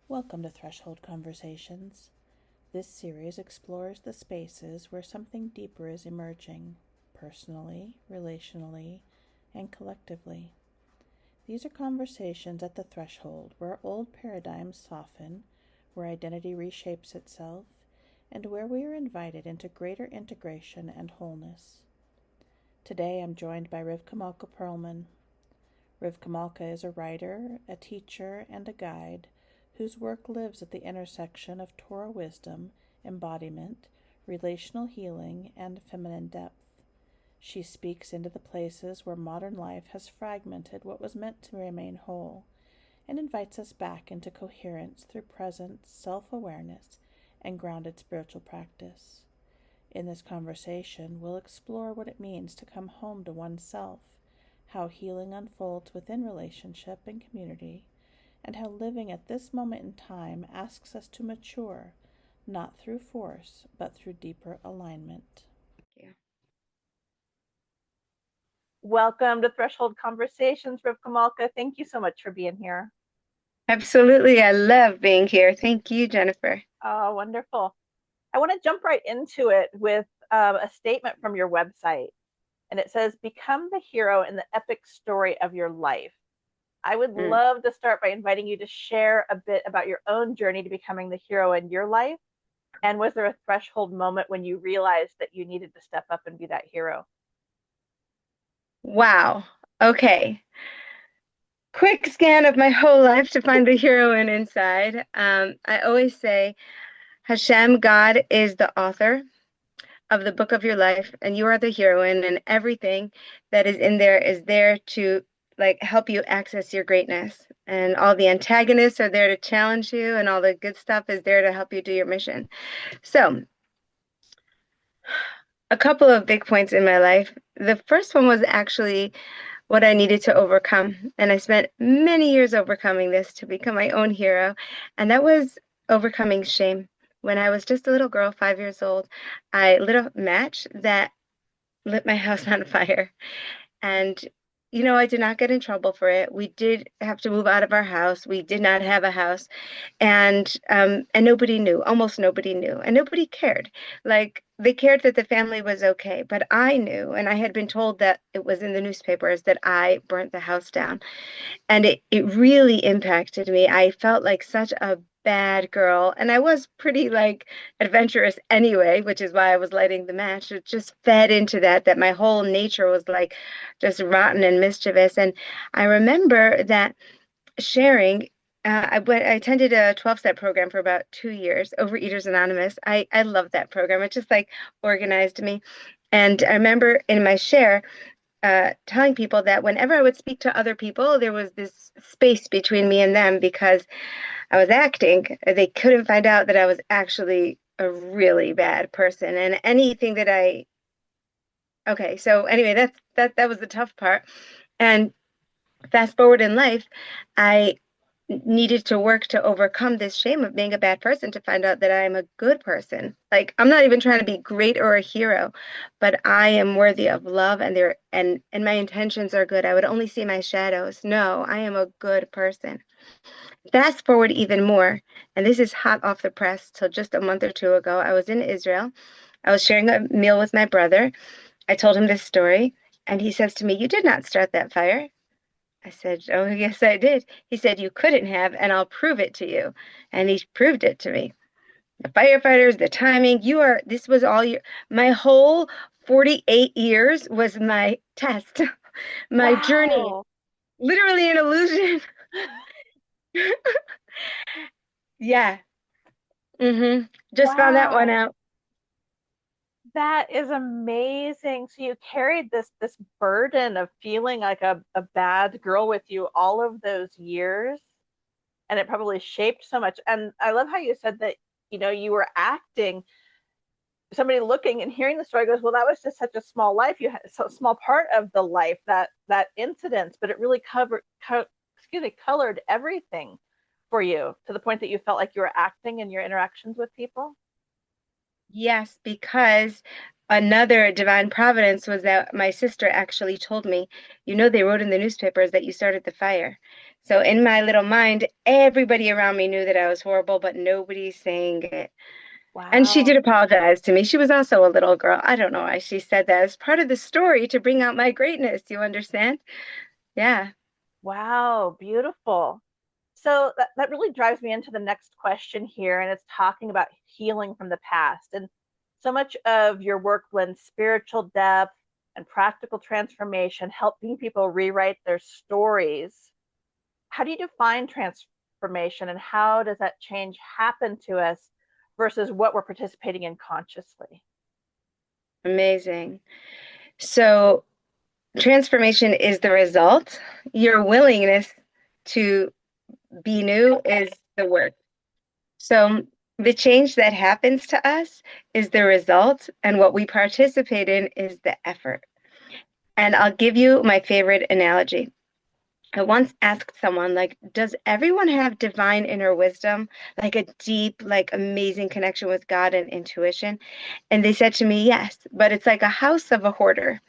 Welcome to Threshold Conversations. This series explores the spaces where something deeper is emerging, personally, relationally, and collectively. These are conversations at the threshold where old paradigms soften, where identity reshapes itself, and where we are invited into greater integration and wholeness. Today I'm joined by Rivka Malka Perlman. Rivka Malka is a writer, a teacher, and a guide whose work lives at the intersection of Torah wisdom, embodiment, relational healing, and feminine depth. She speaks into the places where modern life has fragmented what was meant to remain whole, and invites us back into coherence through presence, self-awareness, and grounded spiritual practice. In this conversation, we'll explore what it means to come home to oneself, how healing unfolds within relationship and community, and how living at this moment in time asks us to mature, not through force, but through deeper alignment. Yeah. Welcome to Threshold Conversations, Rivka Malka. Thank you so much for being here. Absolutely. I love being here. Thank you, Jennifer. Oh, wonderful. I want to jump right into it with a statement from your website. And it says, "Become the hero in the epic story of your life." I would Mm. love to start by inviting you to share a bit about your own journey to becoming the hero in your life. And was there a threshold moment when you realized that you needed to step up and be that hero? Wow. Okay. Quick scan of my whole life to find the heroine inside. I always say Hashem, God, is the author of the book of your life, and you are the heroine, and everything that is there to help you access your greatness. And all the antagonists are there to challenge you, and all the good stuff is there to help you do your mission. So, a couple of big points in my life. The first one was actually what I needed to overcome. And I spent many years overcoming this to become my own hero. And that was overcoming shame. When I was just a little girl, 5 years old, I lit a match that lit my house on fire. And, I did not get in trouble for it. We did have to move out of our house. We did not have a house. And nobody knew, almost nobody knew, and nobody cared. Like, they cared that the family was okay, but I knew, and I had been told that it was in the newspapers that I burnt the house down. And it really impacted me. I felt like such a bad girl, and I was pretty adventurous anyway, which is why I was lighting the match. It just fed into that my whole nature was like just rotten and mischievous. And I remember that sharing. I attended a 12-step program for about 2 years, Overeaters Anonymous. I love that program. It just organized me. And I remember in my share telling people that whenever I would speak to other people, there was this space between me and them because I was acting. They couldn't find out that I was actually a really bad person. And anything that okay, so anyway, that was the tough part. And fast forward in life, I needed to work to overcome this shame of being a bad person to find out that I am a good person. Like, I'm not even trying to be great or a hero, but I am worthy of love, and my intentions are good. I would only see my shadows. No, I am a good person. Fast forward even more, and this is hot off the press. Till just a month or two ago, I was in Israel. I was sharing a meal with my brother. I told him this story, and he says to me, "You did not start that fire." I said, "Oh, yes, I did." He said, "You couldn't have, and I'll prove it to you." And he proved it to me. The firefighters, the timing, this was all my whole 48 years was my test, my journey, Wow. literally an illusion. Yeah. Just found that one Wow. out. That is amazing. So you carried this burden of feeling like a bad girl with you all of those years, and it probably shaped so much. And I love how you said that, you were acting, somebody looking and hearing the story goes, well, that was just such a small life. You had so small part of the life, that incident, but it really colored everything for you to the point that you felt like you were acting in your interactions with people. Yes, because another divine providence was that my sister actually told me, they wrote in the newspapers that you started the fire. So in my little mind, everybody around me knew that I was horrible, but nobody's saying it. And she Wow. did apologize to me. She was also a little girl. I don't know why she said that. It's part of the story to bring out my greatness. You understand? Yeah. Wow, beautiful. So that really drives me into the next question here, and it's talking about healing from the past. And so much of your work blends spiritual depth and practical transformation, helping people rewrite their stories. How do you define transformation, and how does that change happen to us versus what we're participating in consciously? Amazing. So transformation is the result. Your willingness to be new is the work. So the change that happens to us is the result, and what we participate in is the effort. And I'll give you my favorite analogy. I once asked someone, like, does everyone have divine inner wisdom, like a deep, like amazing connection with God and intuition? And they said to me, yes, but it's like a house of a hoarder.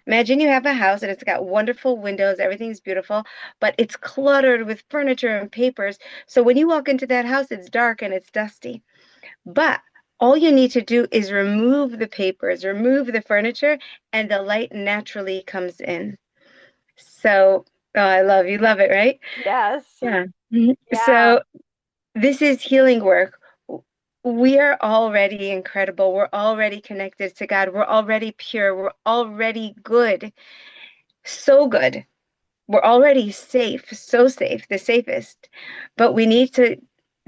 Imagine you have a house and it's got wonderful windows, everything's beautiful, but it's cluttered with furniture and papers. So when you walk into that house, it's dark and it's dusty. But all you need to do is remove the papers, remove the furniture, and the light naturally comes in. So, oh, I love it, right? Yes. Yeah. Mhm. Yeah. So, this is healing work. We are already incredible. We're already connected to God. We're already pure. We're already good. So good. We're already safe, so safe, the safest. But we need to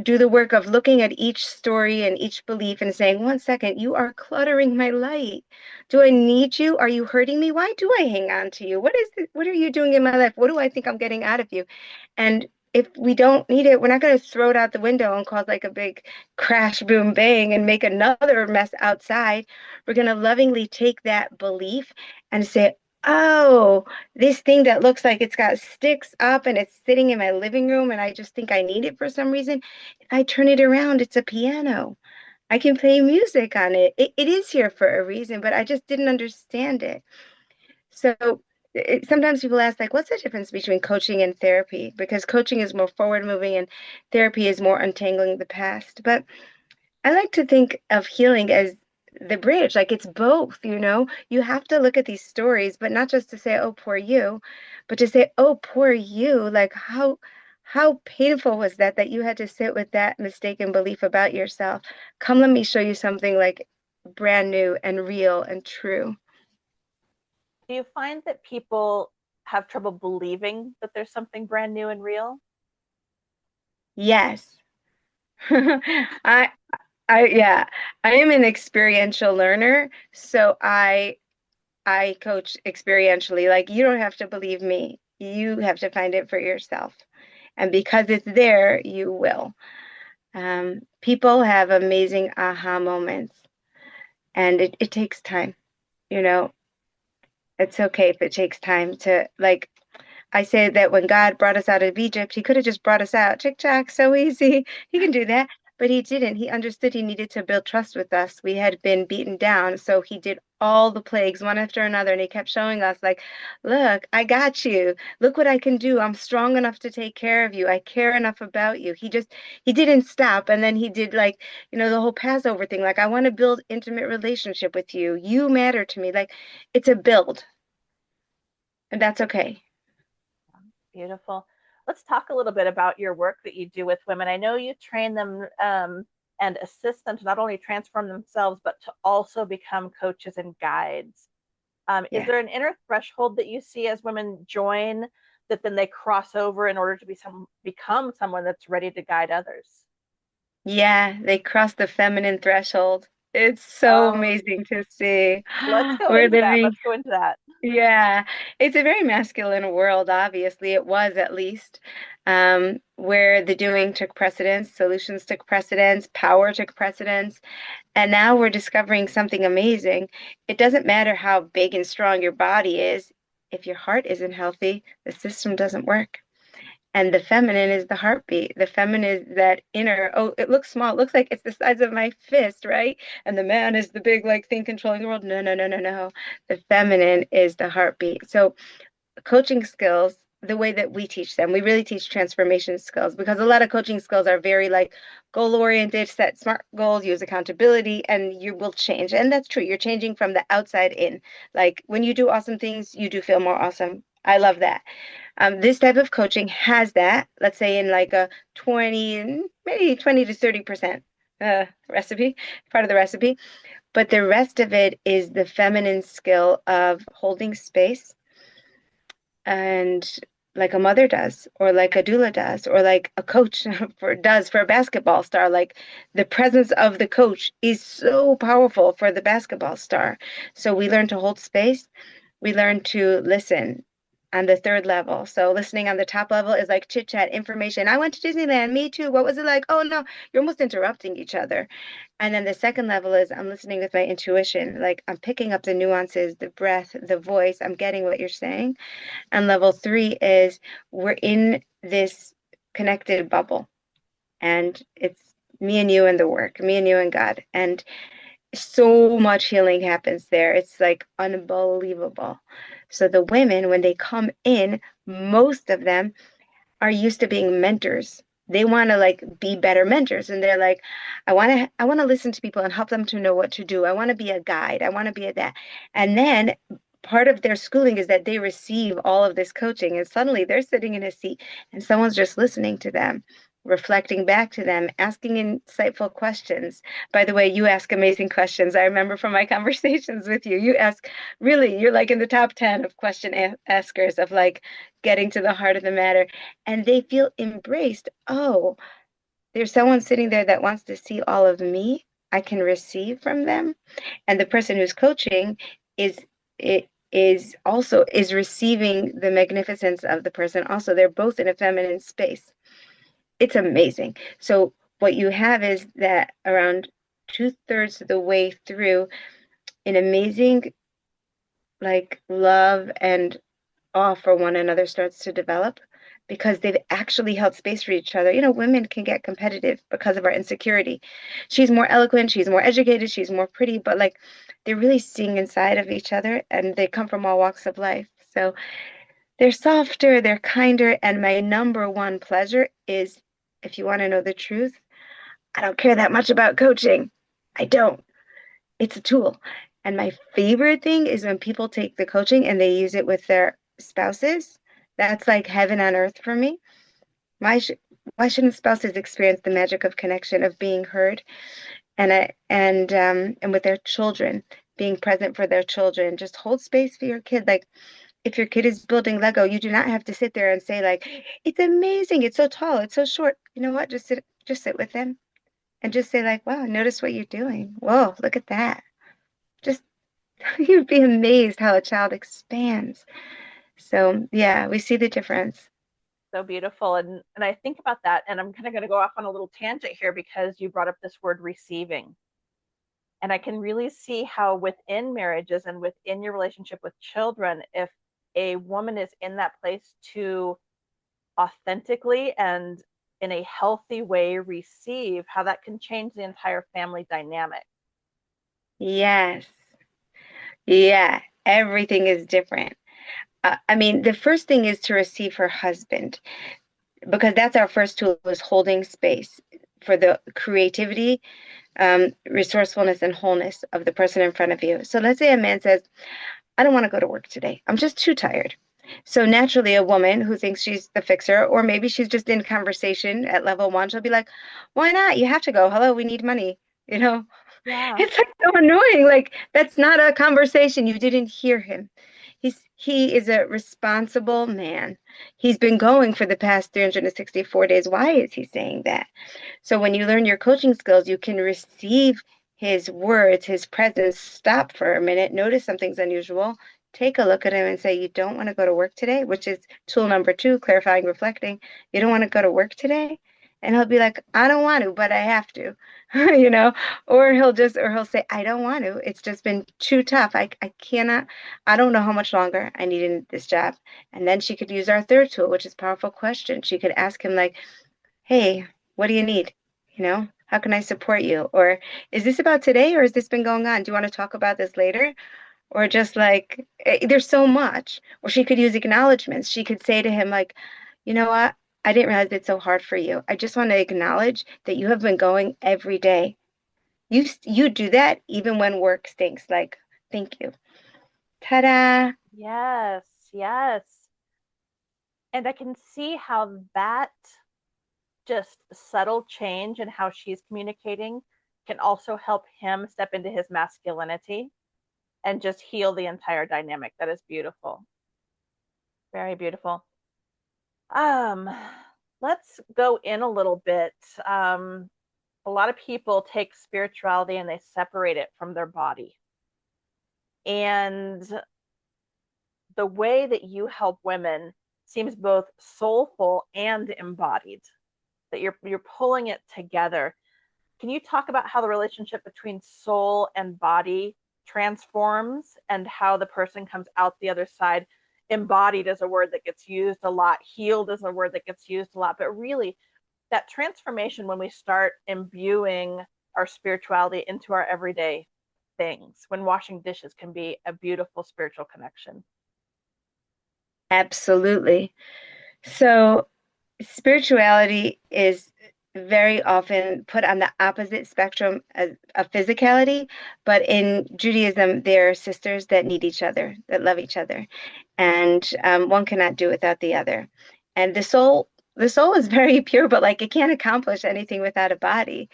do the work of looking at each story and each belief and saying, 1 second, you are cluttering my light. Do I need you? Are you hurting me? Why do I hang on to you? What are you doing in my life? What do I think I'm getting out of you? And if we don't need it, we're not going to throw it out the window and cause like a big crash, boom, bang, and make another mess outside. We're going to lovingly take that belief and say, oh, this thing that looks like it's got sticks up and it's sitting in my living room and I just think I need it for some reason. If I turn it around, it's a piano. I can play music on it. It is here for a reason, but I just didn't understand it. So sometimes people ask, like, what's the difference between coaching and therapy? Because coaching is more forward moving and therapy is more untangling the past. But I like to think of healing as the bridge, like it's both, you know? You have to look at these stories, but not just to say, oh, poor you, but to say, oh, poor you, like how painful was that you had to sit with that mistaken belief about yourself. Come, let me show you something like brand new and real and true. Do you find that people have trouble believing that there's something brand new and real? Yes. I yeah, I am an experiential learner, so I coach experientially. Like, you don't have to believe me. You have to find it for yourself. And because it's there, you will. People have amazing aha moments, and it takes time. You know, it's okay if it takes time to, like, I say that when God brought us out of Egypt, he could have just brought us out. Chick chack, so easy. He can do that. But he didn't. He understood he needed to build trust with us. We had been beaten down. So he did all the plagues one after another. And he kept showing us, like, look, I got you. Look what I can do. I'm strong enough to take care of you. I care enough about you. He didn't stop. And then he did, like, the whole Passover thing. Like, I want to build intimate relationship with you. You matter to me. Like, it's a build. And that's okay. Beautiful. Let's talk a little bit about your work that you do with women. I know you train them and assist them to not only transform themselves, but to also become coaches and guides. Is Yeah. there an inner threshold that you see as women join that then they cross over in order to become someone that's ready to guide others? Yeah, they cross the feminine threshold. It's so Oh, amazing to see. let's go We're into that. living, Let's go into that. yeah, it's a very masculine world, obviously. It was at least, where the doing took precedence, solutions took precedence, power took precedence. And now we're discovering something amazing. It doesn't matter how big and strong your body is. If your heart isn't healthy, the system doesn't work. And the feminine is the heartbeat. The feminine is that inner, oh, it looks small. It looks like it's the size of my fist, right? And the man is the big, like, thing controlling the world. No, no, no, no, no. The feminine is the heartbeat. So coaching skills the way that we teach them. We really teach transformation skills, because a lot of coaching skills are very like goal oriented, set smart goals, use accountability, and you will change. And that's true. You're changing from the outside in. Like when you do awesome things, you do feel more awesome. I love that. This type of coaching has that, let's say in like a 20, maybe 20 to 30% recipe, part of the recipe. But the rest of it is the feminine skill of holding space, and like a mother does, or like a doula does, or like a coach does for a basketball star. Like the presence of the coach is so powerful for the basketball star. So we learn to hold space. We learn to listen on the third level. So listening on the top level is like chit chat, information. I went to Disneyland. Me too. What was it like? Oh no, you're almost interrupting each other. And then the second level is I'm listening with my intuition. Like I'm picking up the nuances, the breath, the voice. I'm getting what you're saying. And level three is we're in this connected bubble, and it's me and you and the work, me and you and God. And so much healing happens there. It's like unbelievable. So the women, when they come in, most of them are used to being mentors. They want to like be better mentors, and they're like, I want to listen to people and help them to know what to do. I want to be a guide. I want to be a that. And then part of their schooling is that they receive all of this coaching, and suddenly they're sitting in a seat and someone's just listening to them, reflecting back to them, asking insightful questions. By the way, you ask amazing questions. I remember from my conversations with you, you ask, really, you're like in the top 10 of question askers, of like getting to the heart of the matter. And they feel embraced. Oh, there's someone sitting there that wants to see all of me. I can receive from them. And the person who's coaching is it is also is receiving the magnificence of the person. Also, they're both in a feminine space. It's amazing. So what you have is that around 2/3 of the way through, an amazing like love and awe for one another starts to develop, because they've actually held space for each other. You know, women can get competitive because of our insecurity. She's more eloquent, she's more educated, she's more pretty, but like they're really seeing inside of each other, and they come from all walks of life. So they're softer, they're kinder, and my number one pleasure is, if you want to know the truth, I don't care that much about coaching. I don't. It's a tool. And my favorite thing is when people take the coaching and they use it with their spouses. That's like heaven on earth for me. Why should why shouldn't spouses experience the magic of connection, of being heard, and with their children, being present for their children, just hold space for your kid. Like if your kid is building Lego, you do not have to sit there and say like, it's amazing, it's so tall, it's so short. You know what? Just sit with them and just say like, wow, notice what you're doing. Whoa, look at that. Just you'd be amazed how a child expands. So yeah, we see the difference. So beautiful. And I think about that, and I'm kind of going to go off on a little tangent here because you brought up this word receiving. And I can really see how within marriages and within your relationship with children, if a woman is in that place to authentically and in a healthy way receive, how that can change the entire family dynamic. Yes. Yeah, everything is different. I mean, the first thing is to receive her husband, because that's our first tool, is holding space for the creativity, resourcefulness, and wholeness of the person in front of you. So let's say a man says, I don't want to go to work today. I'm just too tired. So naturally, a woman who thinks she's the fixer, or maybe she's just in conversation at level one, she'll be like, why not? You have to go. Hello, we need money. You know, Yeah. it's like so annoying. Like that's not a conversation. You didn't hear him. He is a responsible man. He's been going for the past 364 days. Why is he saying that? So when you learn your coaching skills, you can receive his words, his presence, stop for a minute, notice something's unusual, take a look at him and say, you don't want to go to work today, which is tool number 2, clarifying, reflecting. You don't want to go to work today? And he'll be like, I don't want to, but I have to, you know, or he'll say, I don't want to. It's just been too tough. I cannot, I don't know how much longer I need in this job. And then she could use our third tool, which is powerful question. She could ask him like, hey, what do you need? You know, how can I support you? Or is this about today, or has this been going on? Do you want to talk about this later? or just like there's so much. Or she could use acknowledgments. She could say to him like, you know what? I didn't realize it's so hard for you. I just want to acknowledge that you have been going every day. You do that even when work stinks. Like, thank you. Ta-da. Yes, yes. And I can see how that just subtle change in how she's communicating can also help him step into his masculinity and just heal the entire dynamic. That is beautiful. Very beautiful. Um, let's go in a little bit. A lot of people take spirituality and they separate it from their body. And the way that you help women seems both soulful and embodied, that you're pulling it together. Can you talk about how the relationship between soul and body transforms and how the person comes out the other side? Embodied is a word that gets used a lot, healed is a word that gets used a lot, but really that transformation when we start imbuing our spirituality into our everyday things, when washing dishes can be a beautiful spiritual connection. Absolutely. So spirituality is very often put on the opposite spectrum of physicality, but in Judaism, they're sisters that need each other, that love each other, and one cannot do without the other. And the soul is very pure, but like it can't accomplish anything without a body,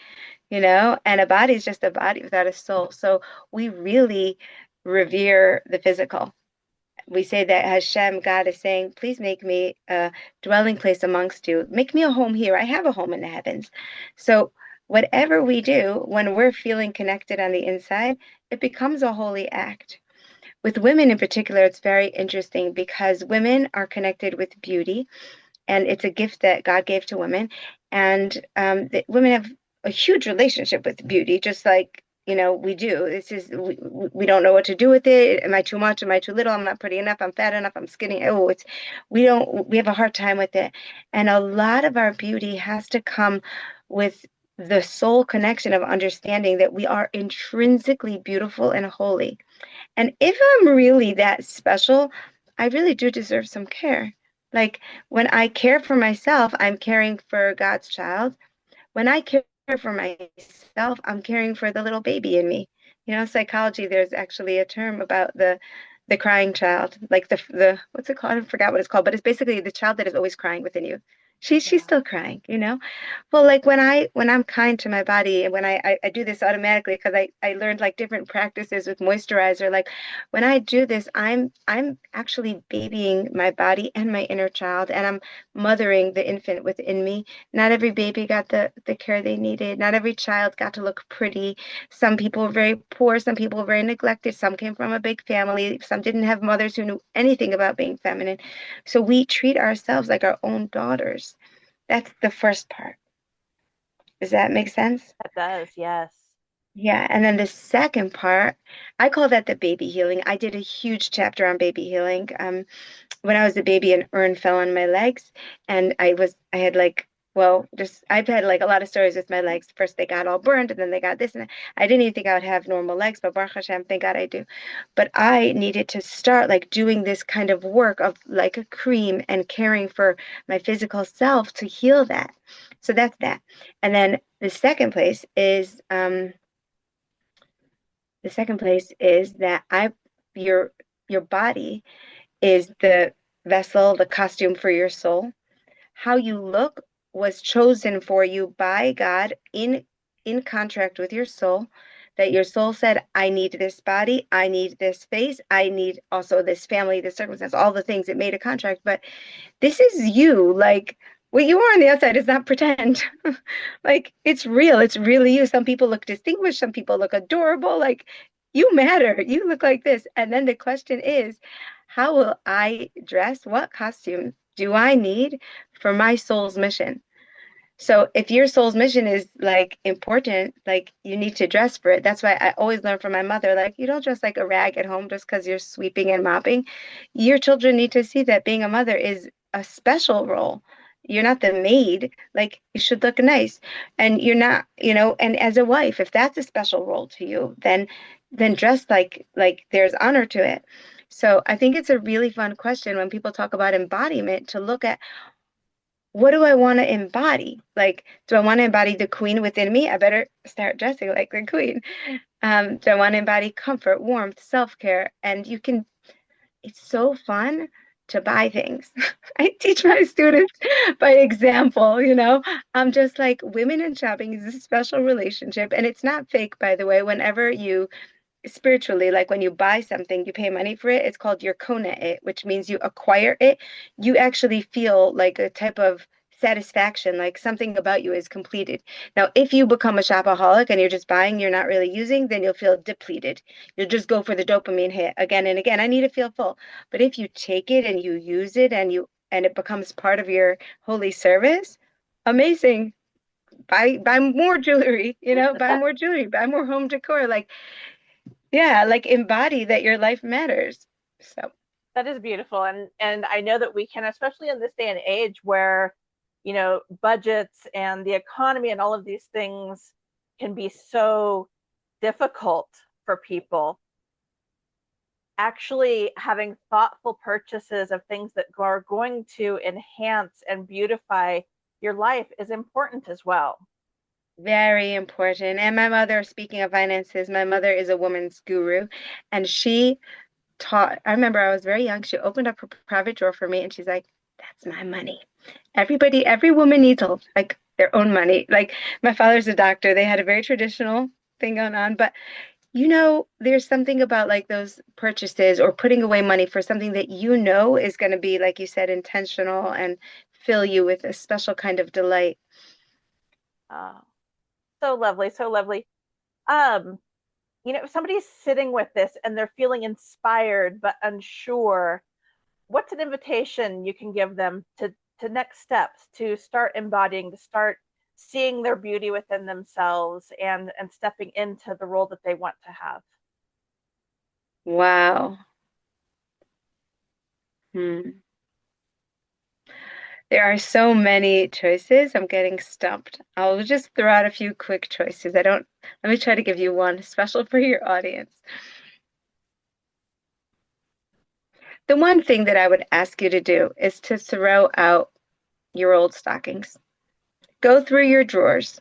you know, and a body is just a body without a soul. So we really revere the physical. We say that Hashem, God is saying, please make me a dwelling place amongst you. Make me a home here. I have a home in the heavens. So whatever we do, when we're feeling connected on the inside, it becomes a holy act. With women in particular, it's very interesting because women are connected with beauty, and it's a gift that God gave to women. And women have a huge relationship with beauty, just like we do. This is we don't know what to do with it. Am I too much? Am I too little? I'm not pretty enough. I'm fat enough. I'm skinny. Oh, it's we have a hard time with it. And a lot of our beauty has to come with the soul connection of understanding that we are intrinsically beautiful and holy. And if I'm really that special, I really do deserve some care. Like when I care for myself, I'm caring for God's child. When I care for myself, I'm caring for the little baby in me. Psychology, there's actually a term about the crying child, like the what's it called? I forgot what it's called, but it's basically the child that is always crying within you. She's Yeah. still crying. Well, like when I'm kind to my body, and when I do this automatically because I learned like different practices with moisturizer. Like when I do this, I'm actually babying my body and my inner child, and I'm mothering the infant within me. Not every baby got the care they needed. Not every child got to look pretty. Some people were very poor, some people were very neglected, some came from a big family, some didn't have mothers who knew anything about being feminine. So we treat ourselves like our own daughters. That's the first part. Does that make sense? That does, yes. Yeah, and then the second part, I call that the baby healing. I did a huge chapter on baby healing. When I was a baby, an urn fell on my legs, and I had like, well, just I've had like a lot of stories with my legs. First they got all burned, and then they got this, and I didn't even think I would have normal legs, but Baruch Hashem, thank God I do. But I needed to start like doing this kind of work of like a cream and caring for my physical self to heal that. So that's that. And then the second place is that your your body is the vessel, the costume for your soul. How you look was chosen for you by God in contract with your soul, that your soul said, I need this body, I need this face, I need also this family, this circumstance, all the things. It made a contract, but this is you. Like what you are on the outside is not pretend. Like it's real. It's really you. Some people look distinguished, some people look adorable. Like you matter. You look like this. And then the question is, how will I dress? What costume do I need for my soul's mission? So if your soul's mission is like important, like you need to dress for it. That's why I always learn from my mother, like you don't dress like a rag at home just because you're sweeping and mopping. Your children need to see that being a mother is a special role. you're not the maid. Like, you should look nice. And you're not, and as a wife, if that's a special role to you, then dress like there's honor to it. So I think it's a really fun question when people talk about embodiment to look at, what do I want to embody? Like, do I want to embody the queen within me? I better start dressing like the queen. Do I want to embody comfort, warmth, self-care? And it's so fun to buy things. I teach my students by example, I'm just like, women in shopping is a special relationship. And it's not fake, by the way. Whenever you spiritually, like when you buy something, you pay money for it, it's called your kona it, which means you acquire it. You actually feel like a type of satisfaction, like something about you is completed. Now, if you become a shopaholic and you're just buying, you're not really using, then you'll feel depleted. You'll just go for the dopamine hit again and again. I need to feel full. But if you take it and you use it and it becomes part of your holy service, amazing. Buy more jewelry, buy more jewelry, buy more home decor. Like, yeah, like embody that your life matters. So That is beautiful. And I know that we can, especially in this day and age where, budgets and the economy and all of these things can be so difficult for people. Actually having thoughtful purchases of things that are going to enhance and beautify your life is important as well. very important. And my mother, speaking of finances, my mother is a woman's guru, and she taught. I remember I was very young. She opened up her private drawer for me, and she's like, "That's my money. Every woman needs like their own money." Like, my father's a doctor. They had a very traditional thing going on, but there's something about like those purchases or putting away money for something that is going to be, like you said, intentional and fill you with a special kind of delight. Oh, so lovely, so lovely. Um, if somebody's sitting with this and they're feeling inspired but unsure, what's an invitation you can give them to next steps, to start embodying, to start seeing their beauty within themselves and stepping into the role that they want to have? Wow. Hmm. There are so many choices. I'm getting stumped. I'll just throw out a few quick choices. Let me try to give you one special for your audience. The one thing that I would ask you to do is to throw out your old stockings. Go through your drawers.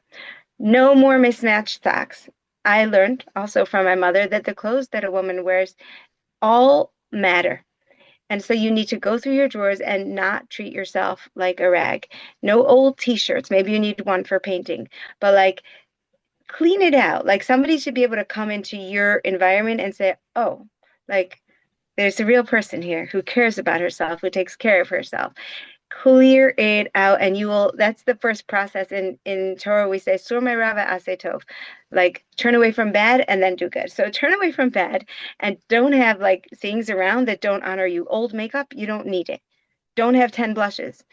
No more mismatched socks. I learned also from my mother that the clothes that a woman wears all matter. And so you need to go through your drawers and not treat yourself like a rag. No old t-shirts. Maybe you need one for painting, but like, clean it out. Like, somebody should be able to come into your environment and say, "Oh, like, there's a real person here who cares about herself, who takes care of herself." Clear it out, and that's the first process. In Torah we say sur merava aseh tov, like, turn away from bad and then do good. So turn away from bad and don't have like things around that don't honor you. Old makeup, you don't need it. Don't have 10 blushes,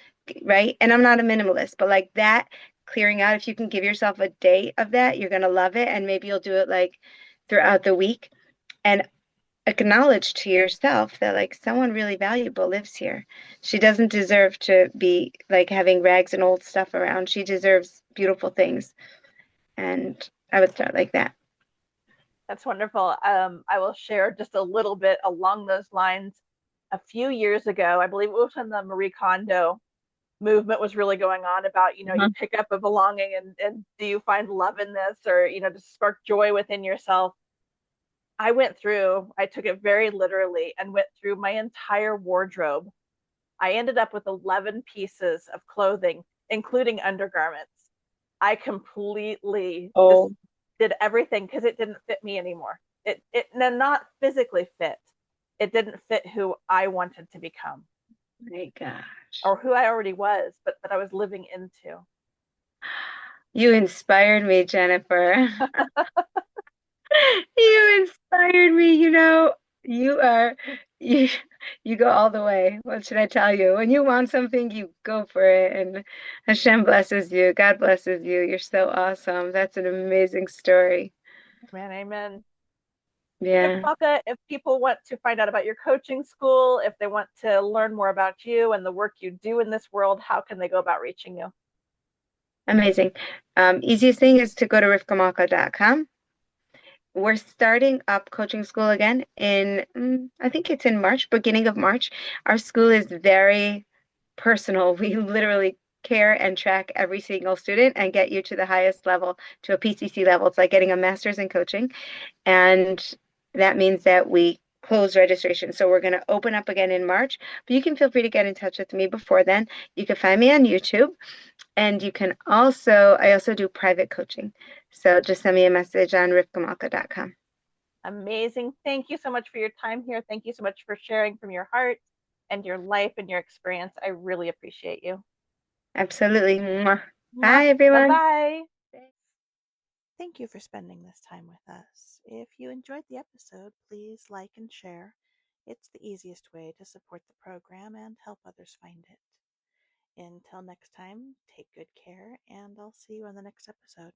right? And I'm not a minimalist, but like that, clearing out, if you can give yourself a day of that, you're going to love it. And maybe you'll do it like throughout the week, and acknowledge to yourself that like someone really valuable lives here. She doesn't deserve to be like having rags and old stuff around. She deserves beautiful things. And I would start like that. That's wonderful. I will share just a little bit along those lines. A few years ago, I believe it was when the Marie Kondo movement was really going on about, you Mhm. pick up a belonging and do you find love in this, or, to spark joy within yourself. I took it very literally and went through my entire wardrobe. I ended up with 11 pieces of clothing, including undergarments. I completely just Oh did everything because it didn't fit me anymore. It not physically fit. It didn't fit who I wanted to become my gosh. or who I already was, but that I was living into. You inspired me, Jennifer. You inspired me. You are you you go all the way. What should I tell you? When you want something, you go for it. And Hashem blesses you. God blesses you. You're so awesome. That's an amazing story. Man, amen. Yeah. Malka, if people want to find out about your coaching school, if they want to learn more about you and the work you do in this world, how can they go about reaching you? Amazing. Easiest thing is to go to rivkamalka.com. We're starting up coaching school again in, I think it's in March, beginning of March. Our school is very personal. We literally care and track every single student and get you to the highest level, to a PCC level. It's like getting a master's in coaching. And that means that we close registration. So we're going to open up again in March, but you can feel free to get in touch with me before then. You can find me on YouTube. And you can also, I also do private coaching. So just send me a message on rivkamalka.com. Amazing. Thank you so much for your time here. Thank you so much for sharing from your heart and your life and your experience. I really appreciate you. Absolutely. Mwah. Bye, everyone. Bye-bye. Thank you for spending this time with us. If you enjoyed the episode, please like and share. It's the easiest way to support the program and help others find it. Until next time, take good care, and I'll see you on the next episode.